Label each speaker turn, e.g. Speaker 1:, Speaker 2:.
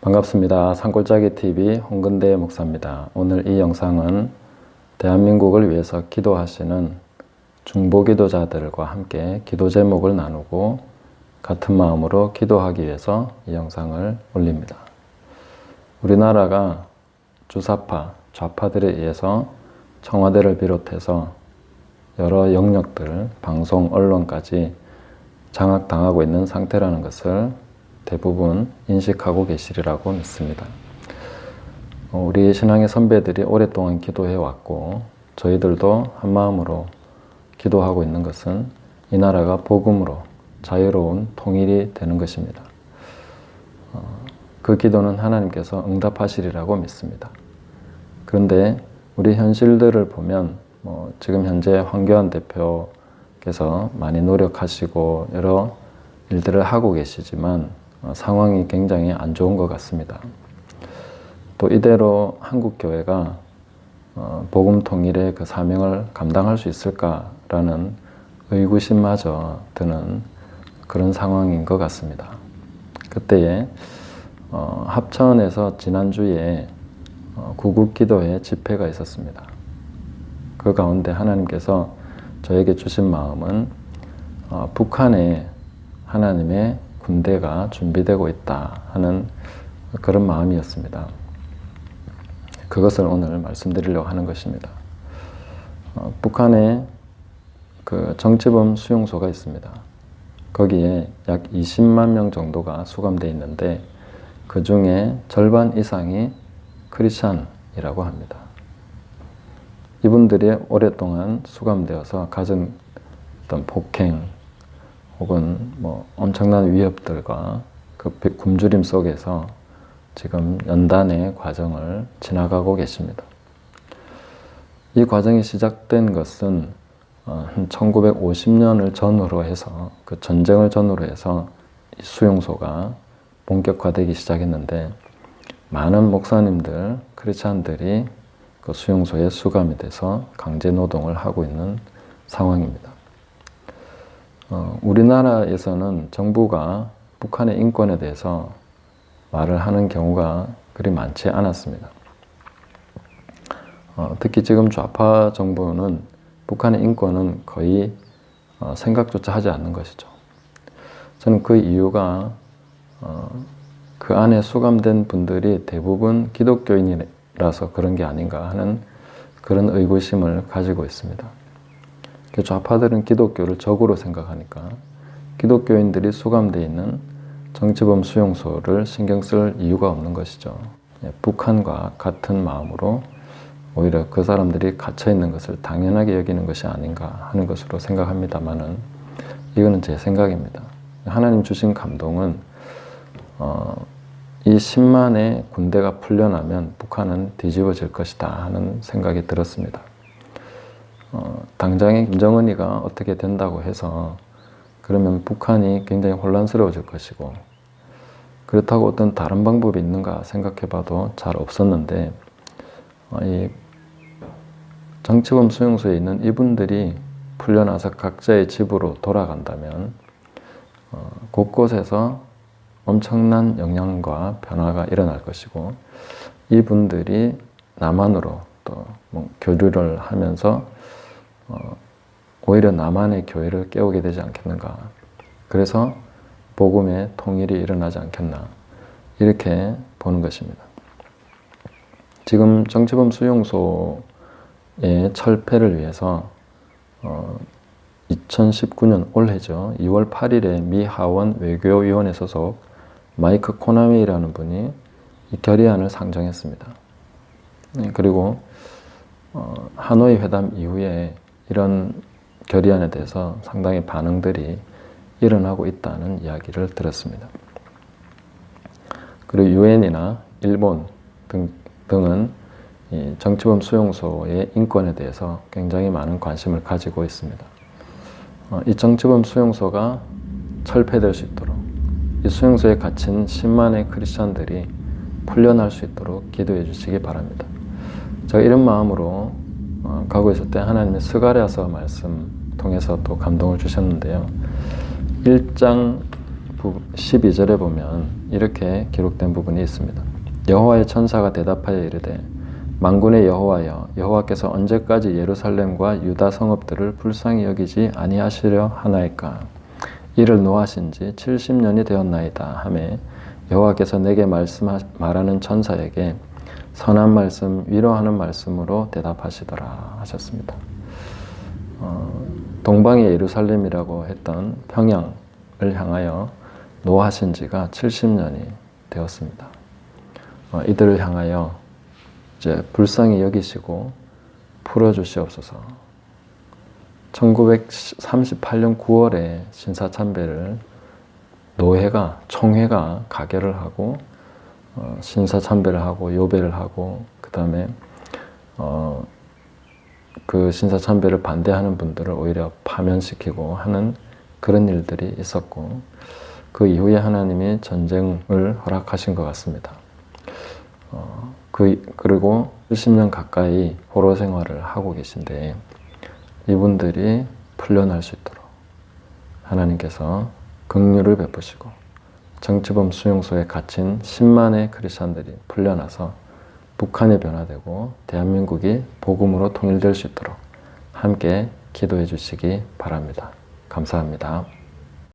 Speaker 1: 반갑습니다. 산골짜기 TV 홍근대 목사입니다. 오늘 이 영상은 대한민국을 위해서 기도하시는 중보기도자들과 함께 기도 제목을 나누고 같은 마음으로 기도하기 위해서 이 영상을 올립니다. 우리나라가 주사파, 좌파들에 의해서 청와대를 비롯해서 여러 영역들, 방송, 언론까지 장악당하고 있는 상태라는 것을 대부분 인식하고 계시리라고 믿습니다. 우리 신앙의 선배들이 오랫동안 기도해 왔고 저희들도 한마음으로 기도하고 있는 것은 이 나라가 복음으로 자유로운 통일이 되는 것입니다. 그 기도는 하나님께서 응답하시리라고 믿습니다. 그런데 우리 현실들을 보면 지금 현재 황교안 대표께서 많이 노력하시고 여러 일들을 하고 계시지만 상황이 굉장히 안 좋은 것 같습니다. 또 이대로 한국교회가 복음 통일의 그 사명을 감당할 수 있을까라는 의구심마저 드는 그런 상황인 것 같습니다. 그때에 합천에서 지난주에 구국기도회 집회가 있었습니다. 그 가운데 하나님께서 저에게 주신 마음은 북한에 하나님의 군대가 준비되고 있다 하는 그런 마음이었습니다. 그것을 오늘 말씀드리려고 하는 것입니다. 북한에 그 정치범 수용소가 있습니다. 거기에 약 20만 명 정도가 수감되어 있는데 그 중에 절반 이상이 크리스찬이라고 합니다. 이분들이 오랫동안 수감되어서 가진 어떤 폭행 혹은 엄청난 위협들과 그 굶주림 속에서 지금 연단의 과정을 지나가고 계십니다. 이 과정이 시작된 것은 1950년을 전후로 해서 그 전쟁을 전후로 해서 이 수용소가 본격화되기 시작했는데 많은 목사님들, 크리스찬들이 그 수용소에 수감이 돼서 강제 노동을 하고 있는 상황입니다. 우리나라에서는 정부가 북한의 인권에 대해서 말을 하는 경우가 그리 많지 않았습니다. 특히 지금 좌파 정부는 북한의 인권은 거의 생각조차 하지 않는 것이죠. 저는 그 이유가 그 안에 수감된 분들이 대부분 기독교인이라서 그런 게 아닌가 하는 그런 의구심을 가지고 있습니다. 좌파들은 기독교를 적으로 생각하니까 기독교인들이 수감되어 있는 정치범 수용소를 신경 쓸 이유가 없는 것이죠. 북한과 같은 마음으로 오히려 그 사람들이 갇혀 있는 것을 당연하게 여기는 것이 아닌가 하는 것으로 생각합니다만은 이거는 제 생각입니다. 하나님 주신 감동은 이 10만의 군대가 풀려나면 북한은 뒤집어질 것이다 하는 생각이 들었습니다. 당장에 김정은이가 어떻게 된다고 해서 그러면 북한이 굉장히 혼란스러워질 것이고 그렇다고 어떤 다른 방법이 있는가 생각해봐도 잘 없었는데 이 정치범 수용소에 있는 이분들이 풀려나서 각자의 집으로 돌아간다면 곳곳에서 엄청난 영향과 변화가 일어날 것이고 이분들이 남한으로 또 교류를 하면서 오히려 남한의 교회를 깨우게 되지 않겠는가. 그래서 복음의 통일이 일어나지 않겠나. 이렇게 보는 것입니다. 지금 정치범 수용소의 철폐를 위해서 2019년 올해죠. 2월 8일에 미 하원 외교위원회 소속 마이크 코나웨이라는 분이 이 결의안을 상정했습니다. 그리고 하노이 회담 이후에 이런 결의안에 대해서 상당히 반응들이 일어나고 있다는 이야기를 들었습니다. 그리고 유엔이나 일본 등은 이 정치범 수용소의 인권에 대해서 굉장히 많은 관심을 가지고 있습니다. 이 정치범 수용소가 철폐될 수 있도록 이 수용소에 갇힌 10만의 크리스찬들이 풀려날 수 있도록 기도해 주시기 바랍니다. 제가 이런 마음으로 가고 있을 때 하나님의 스가랴서 말씀 통해서 또 감동을 주셨는데요. 1장 12절에 보면 이렇게 기록된 부분이 있습니다. 여호와의 천사가 대답하여 이르되 만군의 여호와여, 여호와께서 언제까지 예루살렘과 유다 성읍들을 불쌍히 여기지 아니하시려 하나이까? 이를 노하신 지 70년이 되었나이다 하매 여호와께서 내게 말하는 천사에게 선한 말씀, 위로하는 말씀으로 대답하시더라 하셨습니다. 동방의 예루살렘이라고 했던 평양을 향하여 노하신 지가 70년이 되었습니다. 이들을 향하여 이제 불쌍히 여기시고 풀어주시옵소서. 1938년 9월에 신사참배를 총회가 가결을 하고 신사참배를 하고 요배를 하고 그 다음에 그 신사참배를 반대하는 분들을 오히려 파면시키고 하는 그런 일들이 있었고 그 이후에 하나님이 전쟁을 허락하신 것 같습니다. 그리고 70년 가까이 포로 생활을 하고 계신데 이분들이 풀려날 수 있도록 하나님께서 긍휼을 베푸시고 정치범 수용소에 갇힌 10만의 크리스천들이 풀려나서 북한이 변화되고 대한민국이 복음으로 통일될 수 있도록 함께 기도해 주시기 바랍니다. 감사합니다.